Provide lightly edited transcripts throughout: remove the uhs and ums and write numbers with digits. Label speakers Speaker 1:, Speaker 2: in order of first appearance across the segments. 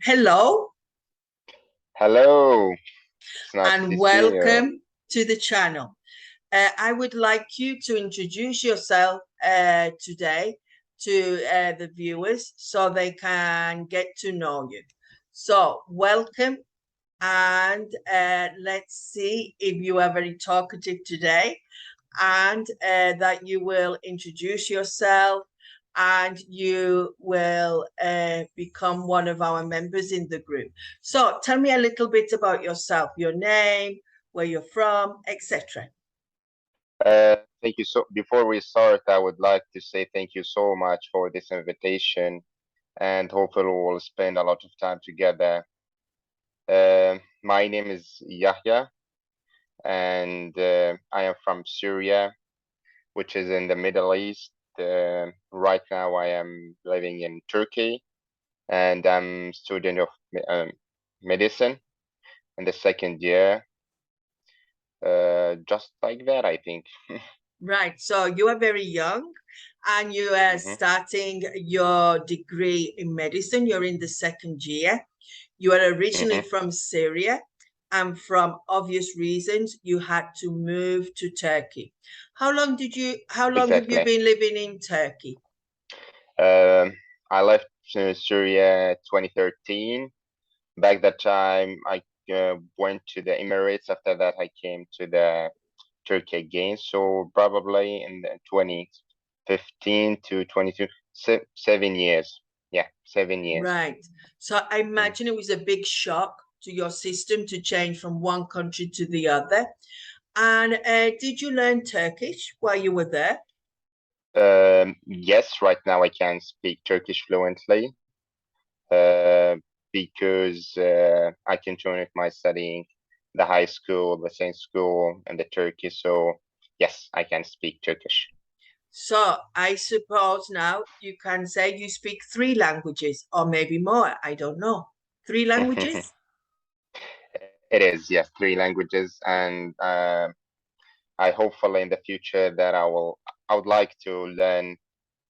Speaker 1: Hello
Speaker 2: Hello, it's nice
Speaker 1: and
Speaker 2: to see you.
Speaker 1: welcome to the channel. I would like you to introduce yourself today to the viewers so they can get to know you. So, welcome, and let's see if you are very talkative today and that you will introduce yourself and you will become one of our members in the group. So tell me a little bit about yourself, your name, where you're from, etc.
Speaker 2: Thank you so. Before we start, I would like to say thank you so much for this invitation, and hopefully we'll spend a lot of time together. My name is Yahya, and I am from Syria, which is in the Middle East. Right now, I am living in Turkey, and I'm student of medicine in the second year. Just like that, I think.
Speaker 1: Right. So you are very young and you are
Speaker 2: hmm
Speaker 1: starting your degree in medicine. You're in the second year. You are originally
Speaker 2: hmm
Speaker 1: from Syria, and from obvious reasons, you had to move to Turkey. How long have you
Speaker 2: Exactly.
Speaker 1: been living in Turkey?
Speaker 2: Um, I left Syria 2013. Back that time, I went to the Emirates. After that, I came to the Turkey again. So probably in the 2015 to 22, 7 years. Yeah, 7 years.
Speaker 1: Right. So I
Speaker 2: Mm.
Speaker 1: imagine it was a big shock to your system to change from one country to the other. And did you learn Turkish while you were there?
Speaker 2: Yes, right now I can speak Turkish fluently. Uh, because I continued my studying the high school, the same school, and the Turkey. So yes, I can speak Turkish.
Speaker 1: So I suppose now you can say you speak three languages or maybe more. I don't know. Three
Speaker 2: It
Speaker 1: languages?
Speaker 2: is, yes, three languages, and I hopefully in the future that I would like to learn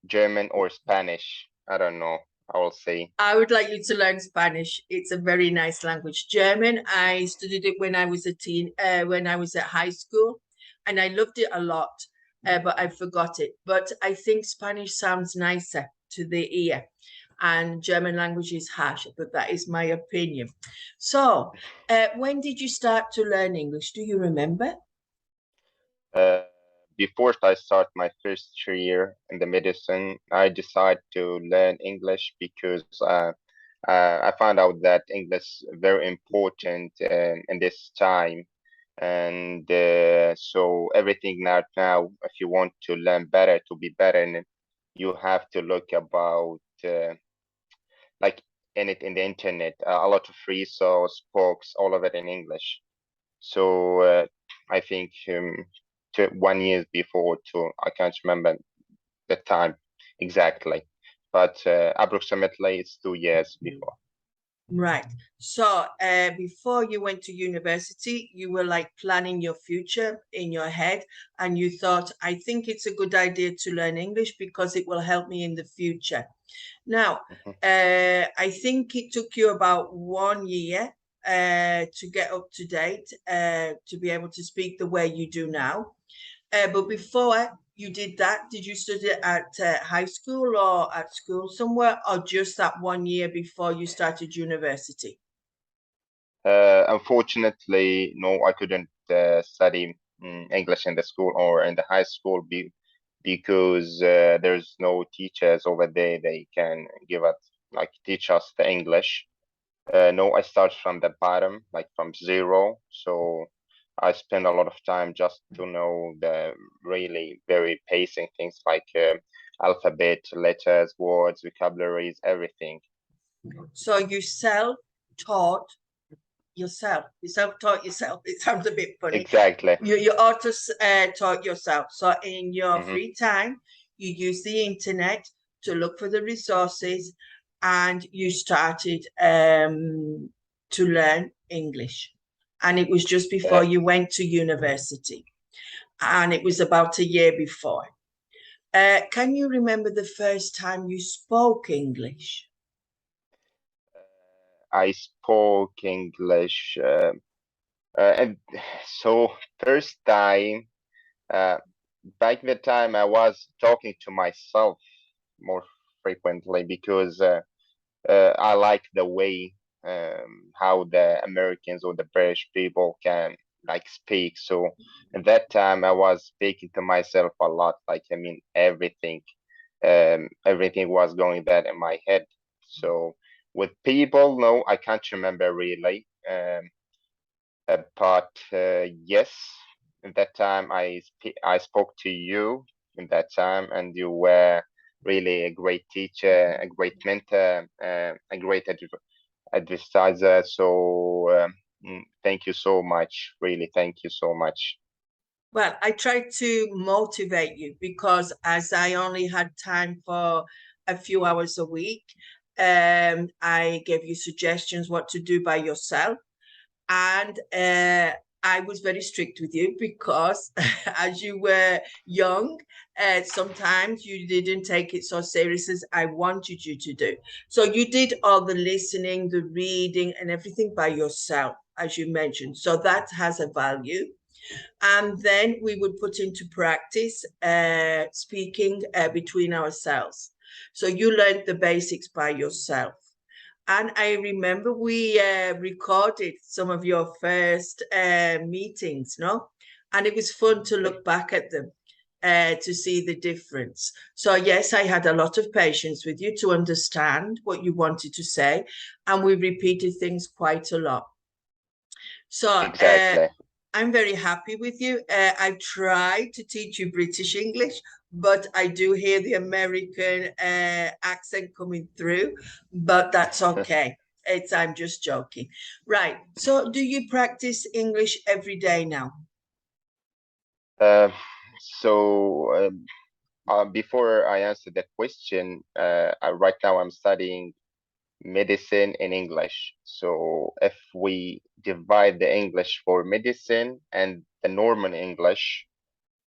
Speaker 2: German or Spanish. I don't know. I will see.
Speaker 1: I would like you to learn Spanish. It's a very nice language. German, I studied it when I was when I was at high school, and I loved it a lot. But I forgot it. But I think Spanish sounds nicer to the ear, and German language is harsh. But that is my opinion. So, when did you start to learn English? Do you remember?
Speaker 2: Uh, Before I start my first year in the medicine, I decided to learn English because I found out that English is very important in this time. And so everything now, if you want to learn better, to be better in it, you have to look about like in it in the internet, a lot of resource, books, all of it in English. So I think 1 year before, I can't remember the time exactly, but approximately it's 2 years before.
Speaker 1: Right. So, before you went to university, you were like planning your future in your head, and you thought, I think it's a good idea to learn English because it will help me in the future. Now,
Speaker 2: Mhm.
Speaker 1: I think it took you about 1 year to get up to date, to be able to speak the way you do now. But before you did that, did you study at high school or at school somewhere, or just that 1 year before you started university?
Speaker 2: Unfortunately, no, I couldn't study English in the school or in the high school because there's no teachers over there. They can give us like teach us the English. No, I start from the bottom, like from zero. So I spend a lot of time just to know the really very basic things like alphabet, letters, words, vocabularies, everything.
Speaker 1: So you self-taught yourself. You self-taught yourself. It sounds a bit funny.
Speaker 2: Exactly.
Speaker 1: You auto taught yourself. So in your
Speaker 2: hmm
Speaker 1: free time, you use the internet to look for the resources, and you started to learn English. And it was just before
Speaker 2: Uh,
Speaker 1: you went to university, and it was about a year before. Can you remember the first time you spoke English?
Speaker 2: I spoke English, and so first time, uh, back the time I was talking to myself more frequently because I like the way how the Americans or the British people can like speak. So at that time, I was speaking to myself a lot. Like I mean, everything was going that in my head. So with people, no, I can't remember really. But yes, at that time I spoke to you in that time, and you were really a great teacher, a great mentor, a great advisor. So thank you so much. Really, thank you so much.
Speaker 1: Well, I tried to motivate you because as I only had time for a few hours a week, I gave you suggestions what to do by yourself. And I was very strict with you because as you were young, sometimes you didn't take it so serious as I wanted you to do. So you did all the listening, the reading, and everything by yourself, as you mentioned. So that has a value. And then we would put into practice speaking between ourselves. So you learned the basics by yourself. And I remember we recorded some of your first meetings, no? And it was fun to look back at them to see the difference. So, yes, I had a lot of patience with you to understand what you wanted to say. And we repeated things quite a lot. So,
Speaker 2: Exactly.
Speaker 1: I'm very happy with you. I've tried to teach you British English, but I do hear the American accent coming through, but that's okay. I'm just joking. Right. So, do you practice English every day now?
Speaker 2: Uh, so before I answer that question, right now I'm studying medicine in English. So if we divide the English for medicine and the normal English,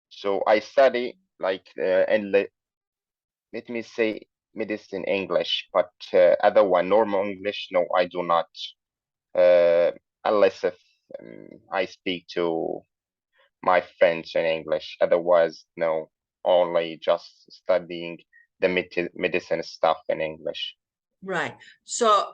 Speaker 2: so I study like let me say medicine English, but other one normal English, no, I do not. Uh, unless if I speak to my friends in English. Otherwise, no, only just studying the medicine stuff in English.
Speaker 1: Right. So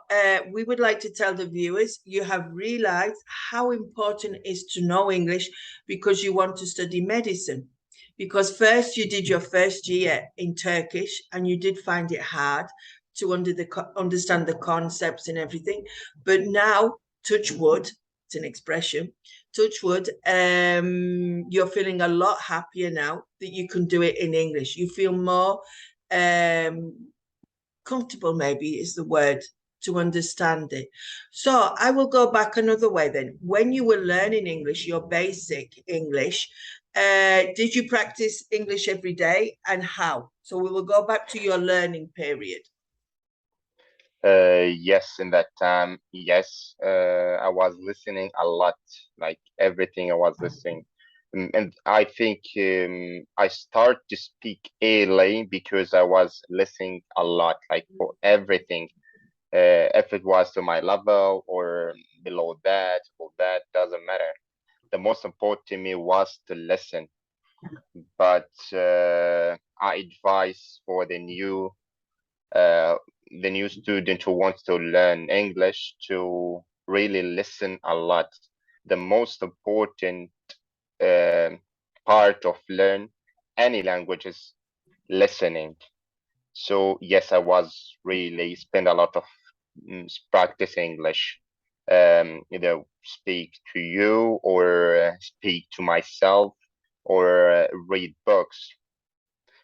Speaker 1: we would like to tell the viewers you have realized how important it is to know English because you want to study medicine. Because first you did your first year in Turkish and you did find it hard to understand the concepts and everything. But now, touch wood, it's an expression, touch wood, you're feeling a lot happier now that you can do it in English. You feel more comfortable, maybe is the word, to understand it. So I will go back another way then. When you were learning English, your basic English, did you practice English every day and how? So we will go back to your learning period.
Speaker 2: Yes, in that time, yes, I was listening a lot, like everything I was listening. And I think I start to speak early because I was listening a lot, like for everything. If it was to my level or below that, or that doesn't matter. The most important to me was to listen. But I advise for uh, the new student who wants to learn English to really listen a lot. The most important uh, part of learn any language is listening. So yes, I was really spend a lot of practice English. Either speak to you or speak to myself or read books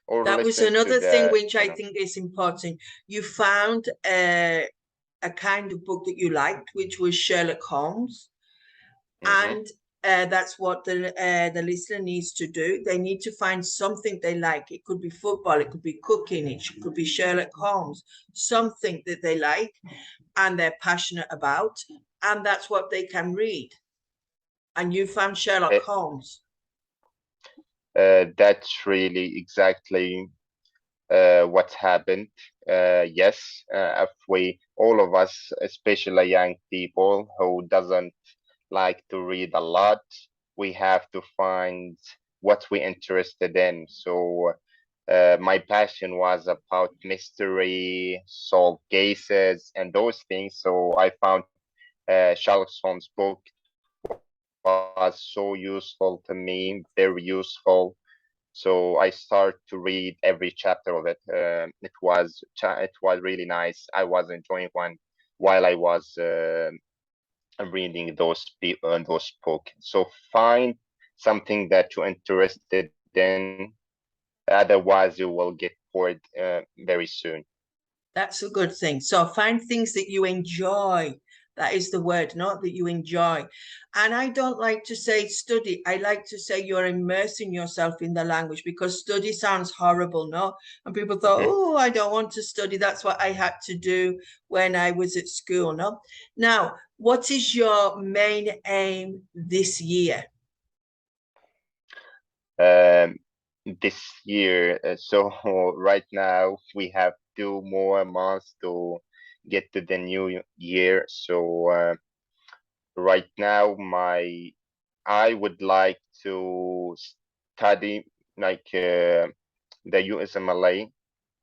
Speaker 2: or
Speaker 1: That was
Speaker 2: listen to
Speaker 1: another thing
Speaker 2: the,
Speaker 1: which I think is important. You found a kind of book that you liked, which was Sherlock Holmes.
Speaker 2: Mhm.
Speaker 1: And that's what the listener needs to do. They need to find something they like. It could be football, it could be cooking, it could be Sherlock Holmes, something that they like and they're passionate about, and that's what they can read. And you found Sherlock
Speaker 2: Uh,
Speaker 1: Holmes.
Speaker 2: that's really exactly what happened. yes, if we, all of us, especially young people who doesn't like to read a lot, we have to find what we're interested in. So my passion was about mystery, solve cases, and those things. So I found Sherlock Holmes' book was so useful to me, very useful. So I start to read every chapter of it. It was really nice. I was enjoying one while I was reading those books. So find something that you're interested in. Otherwise, you will get bored very soon.
Speaker 1: That's a good thing. So find things that you enjoy. That is the word, not that you enjoy. And I don't like to say study. I like to say you're immersing yourself in the language, because study sounds horrible, no? And people thought,
Speaker 2: Mhm.
Speaker 1: oh, I don't want to study. That's what I had to do when I was at school, no? Now, what is your main aim this year?
Speaker 2: Um, this year, so right now we have 2 more months to get to the new year. So right now, I would like to study like the USMLA.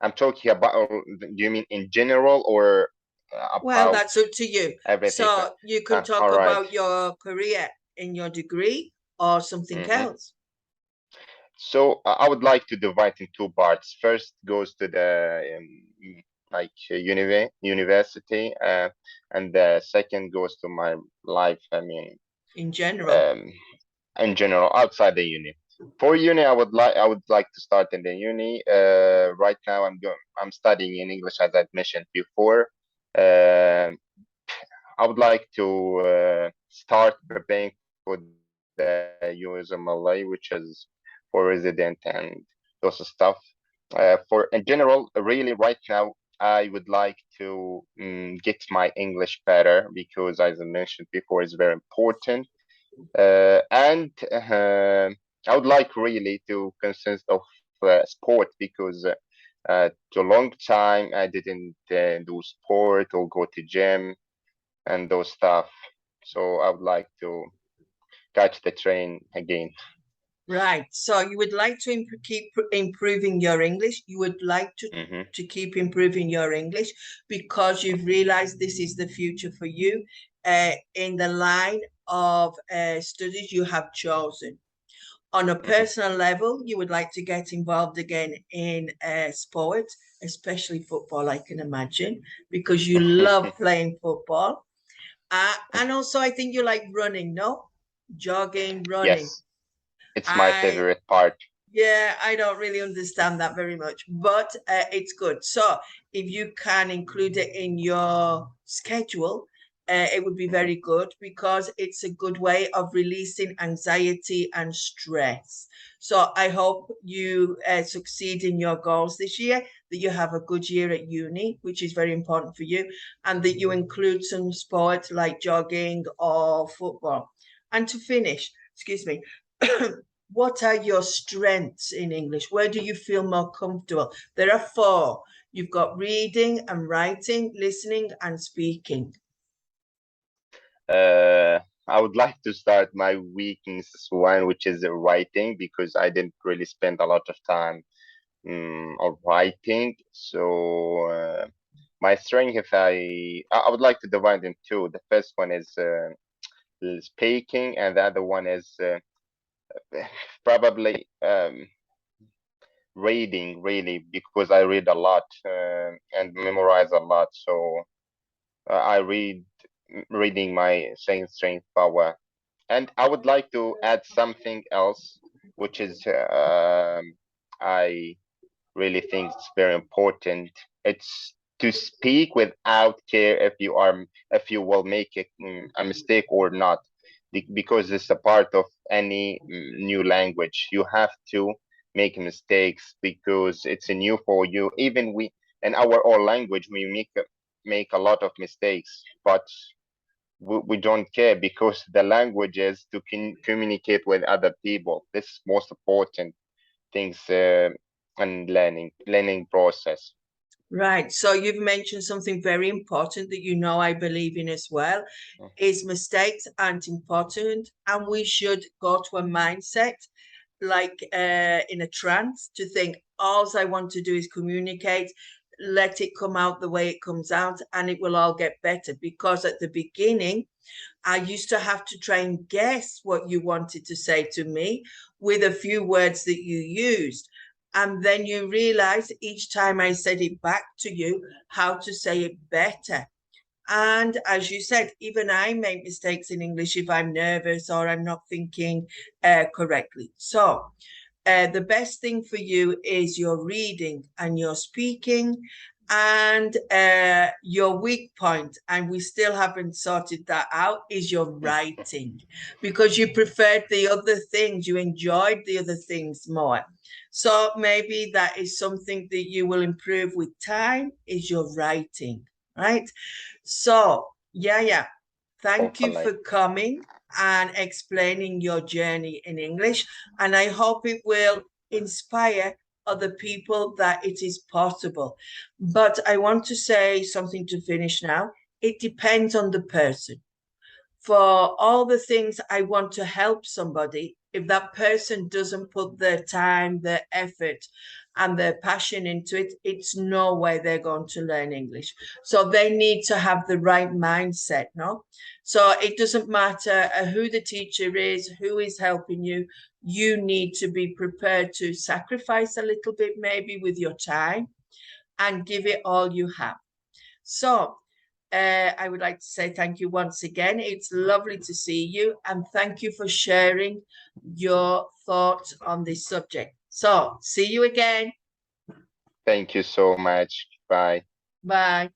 Speaker 2: I'm talking about, do you mean in general or
Speaker 1: Well,
Speaker 2: about
Speaker 1: that's up to you.
Speaker 2: everything?
Speaker 1: So you can talk
Speaker 2: All right.
Speaker 1: about your career in your degree or something
Speaker 2: Mm-hmm.
Speaker 1: else.
Speaker 2: So I would like to divide in two parts. First goes to the like university, and the second goes to my life. I mean,
Speaker 1: In general.
Speaker 2: um, in general, outside the uni. For uni, I would like to start in the uni. Right now, I'm studying in English as I mentioned before. Um I would like to start preparing for the USMLA, which is for resident and those stuff. For in general, really right now, I would like to get my English better because, as I mentioned before, it's very important. And I would like really to consist of sport because to a long time I didn't do sport or go to gym and those stuff. So I would like to catch the train again.
Speaker 1: Right. So you would like to keep improving your English. You would like
Speaker 2: Hmm.
Speaker 1: to keep improving your English because you've realized this is the future for you in the line of studies you have chosen. On a
Speaker 2: Hmm.
Speaker 1: personal level, you would like to get involved again in sport, especially football, I can imagine, because you love playing football. And also, I think you like running, no? Jogging, running.
Speaker 2: Yes, it's my
Speaker 1: I
Speaker 2: favorite part.
Speaker 1: Yeah, I don't really understand that very much, but it's good. So if you can include it in your schedule, it would be
Speaker 2: Hmm.
Speaker 1: very good because it's a good way of releasing anxiety and stress. So I hope you succeed in your goals this year, that you have a good year at uni, which is very important for you, and that you include some sport like jogging or football. And to finish, excuse me. What are your strengths in English? Where do you feel more comfortable? There are four. You've got reading and writing, listening and speaking.
Speaker 2: Uh, I would like to start my weakness one, which is writing, because I didn't really spend a lot of time on writing. So my strength, if I would like to divide in two. The first one is speaking, and the other one is probably reading, really, because I read a lot and memorize a lot. So I reading my second strength power. And I would like to add something else, which is I really think it's very important. It's to speak without care if you will make a mistake or not, because it's a part of any new language. You have to make mistakes because it's a new for you. Even we in our own language we make a lot of mistakes, but we don't care because the language is to communicate with other people. This is most important things and learning process.
Speaker 1: Right. So you've mentioned something very important that you know I believe in as well, is mistakes aren't important, and we should go to a mindset like in a trance to think all I want to do is communicate, let it come out the way it comes out, and it will all get better. Because at the beginning, I used to have to try and guess what you wanted to say to me with a few words that you used. And then you realize each time I said it back to you, how to say it better. And as you said, even I make mistakes in English if I'm nervous or I'm not thinking correctly. So the best thing for you is your reading and your speaking and your weak point, and we still haven't sorted that out, is your writing, because you preferred the other things, you enjoyed the other things more. So maybe that is something that you will improve with time, is your writing, right? So yeah, thank you
Speaker 2: Hopefully.
Speaker 1: for coming and explaining your journey in English. And I hope it will inspire other people that it is possible. But I want to say something to finish now. It depends on the person. For all the things I want to help somebody, if that person doesn't put their time, their effort, and their passion into it, it's no way they're going to learn English. So they need to have the right mindset, no? So it doesn't matter who the teacher is, who is helping you. You need to be prepared to sacrifice a little bit, maybe with your time, and give it all you have. So I would like to say thank you once again. It's lovely to see you, and thank you for sharing your thoughts on this subject. So see you again.
Speaker 2: Thank you so much. Bye.
Speaker 1: Bye.